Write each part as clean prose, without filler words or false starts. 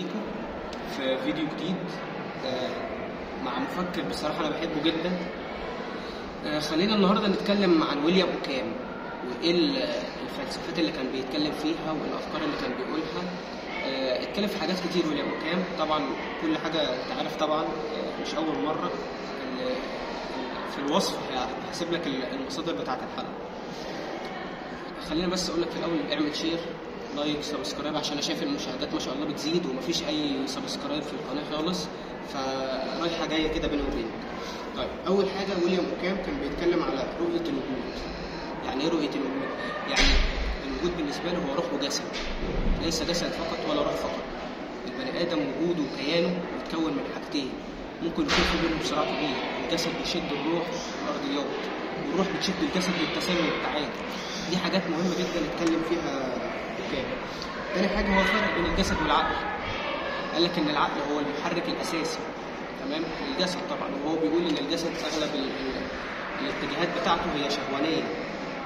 بيكم في فيديو جديد مع مفكر بصراحة أنا بحبه جدا. خلينا النهاردة نتكلم عن ويليام أوكام وإيه الفلسفات اللي كان بيتكلم فيها والأفكار اللي كان بيقولها. اتكلم في حاجات كتير ويليام أوكام، طبعا كل حاجة أنت عارف طبعا مش أول مرة. في الوصف هسيب لك المصادر بتاعة الحلقة. خلينا بس أقول لك في الأول اعمل شير لايك سبسكرايب عشان انا شايف المشاهدات ما شاء الله بتزيد ومفيش اي سبسكرايب في القناه خالص، فرايحه جايه كده بيني وبينك. طيب اول حاجه ويليام أوكام كان بيتكلم على رؤيه الوجود. يعني ايه رؤيه الوجود؟ يعني الوجود بالنسبه له هو روح وجسد، ليس جسد فقط ولا روح فقط. البني ادم وجوده وكيانه متكون من حاجتين، ممكن يكون في بينهم صراع كبير. الجسد بيشد الروح الارضيات والروح بتشد الجسد للتسامي والتعادل. دي حاجات مهمه جدا نتكلم فيها. تاني حاجة هو الفرق بين الجسد والعقل. قال لك إن العقل هو المحرك الأساسي تمام الجسد طبعا، وهو بيقول إن الجسد أغلب الاتجاهات بتاعته هي شهوانية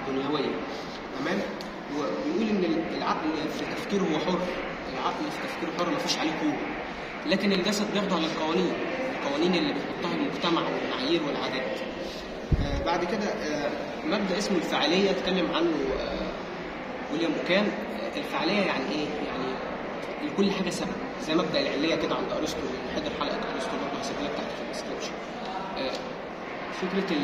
دنيوية تمام، وبيقول إن العقل في تفكيره هو حر، العقل في تفكيره حر مفيش عليه قوة، لكن الجسد بيخضع للقوانين، القوانين اللي بيحطها المجتمع والمعايير والعادات. بعد كده مبدأ اسمه الفاعلية اتكلم عنه ويليام أوكام. الفعاليه يعني ايه؟ يعني لكل حاجه سبب، زي مبدا العليه كده عند ارسطو، حضر حلقه ارسطو برضه هسيبها لك تحت في الديسكربشن. فكره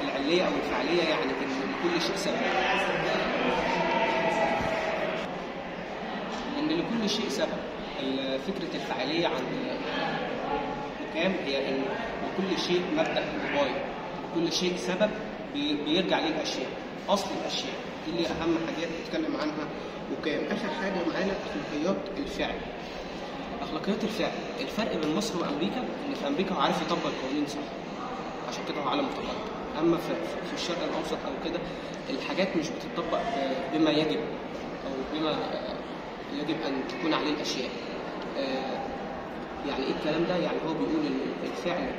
العليه او الفعاليه يعني ان لكل شيء سبب، ان لكل شيء سبب. فكره الفعاليه عند أوكام هي ان لكل شيء مبدا وغايه، لكل شيء سبب بيرجع ليه الاشياء، اصل الاشياء. دي اللي اهم حاجات نتكلم عنها أوكام. اخر حاجه معانا اخلاقيات الفعل. اخلاقيات الفعل، الفرق بين مصر وامريكا ان في امريكا هو عارف يطبق القوانين صح، عشان كده هو عالم متقدم. اما في الشرق الاوسط او كده الحاجات مش بتطبق بما يجب او بما يجب ان تكون عليه الاشياء. يعني ايه الكلام ده؟ يعني هو بيقول ان الفعل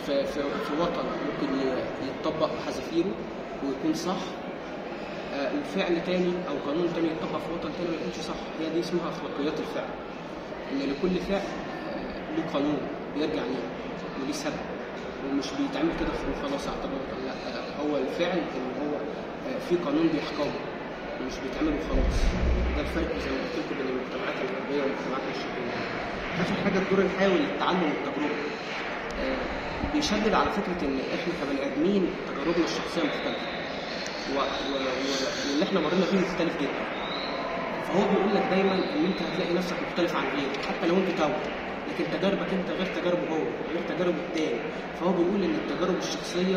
في وطن ممكن يتطبق بحذافيره ويكون صح، وفعل تاني او قانون تاني يتطبق في وطن تاني ما يكونش صح. هي دي اسمها اخلاقيات الفعل، ان لكل فعل له قانون بيرجع ليه وليه سبب، ومش بيتعمل كده وخلاص اعتباطا، لا هو الفعل ان هو في قانون بيحكمه ومش بيتعمل وخلاص. ده الفرق زي ما قلت لكم بين المجتمعات الغربيه والمجتمعات الشرقيه. اخر حاجه الدور الحيوي للتعلم والتجربه. بيشدد على فكره ان احنا كبني ادمين تجاربنا الشخصيه مختلفه، واللي احنا مرينا فيه مختلف جدا. فهو بيقول لك دايما ان انت هتلاقي نفسك مختلف عن غيرك حتى لو انت توأم، لكن تجاربك انت غير تجاربه هو، غير تجاربه التاني. فهو بيقول ان التجارب الشخصيه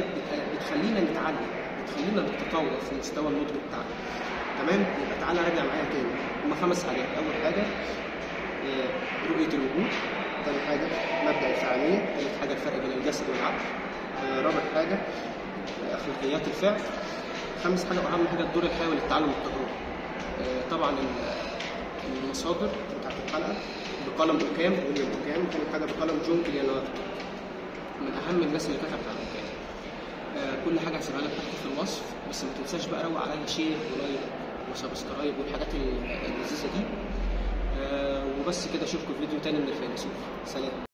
بتخلينا نتعلم، بتخلينا نتطور في مستوى النضج بتاعنا. تمام؟ يبقى تعالى راجع معايا تاني. هما 5 حاجات. اول حاجه رؤيه الوجود، ثاني حاجه مبدا الفعاليه، ثالث حاجه الفرق بين الجسد والعقل، رابع حاجه اخلاقيات الفعل، خامس حاجه واهم حاجه الدور الحيوي للتعلم والتجربه. طبعا المصادر بتاعت الحلقه بقلم أوكام ويليام أوكام، ثاني حاجه بقلم جون كليانارد، من اهم الناس اللي كتبت عن أوكام. كل حاجه هسيبها لك تحت في الوصف، بس ما تنساش بقى روق عليا شير ولايك وسبسكرايب والحاجات اللذيذه دي. وبس كده، اشوفكم في فيديو تاني من الفيلسوف. سلام.